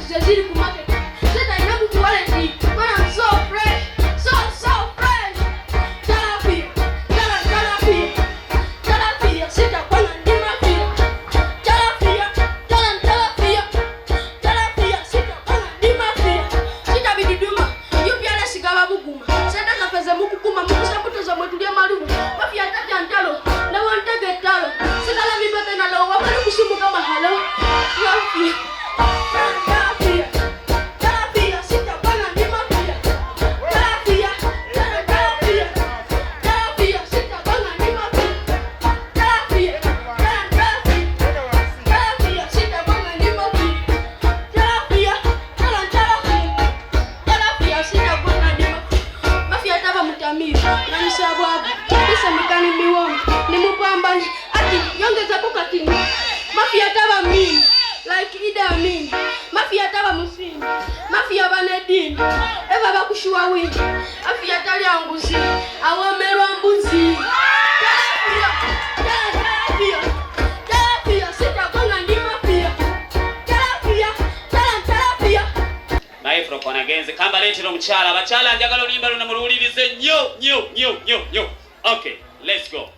zeziri ku market. Seta ina ku wallet. Man, I'm so fresh. So fresh. Talapia. Talapia. Seta banga ni mafia. Talapia. Seta banga ni mafia. Seta biduduma. Yupiala sigaba buguma. Seta kafeze mukukuma mukusabuto za mwetulia malumu. Mafia tati antalo. Na wantege talo. Seta la mibete na lo wapali kusimu kama halo. Mafia. Mafia taba mimi, like Idi Amin. Mafia taba Muslim. Mafia banedini. Eva bakushuwa wingi. Mafia tali anguzi. Awamerwa mbuzi. Talapia. Sita konga ndi mafia. Talapia. Maifro kona genze. Kamba letiro mchala. Bachala njagala ulimba luna mululirize. Nyo. Okay, let's go.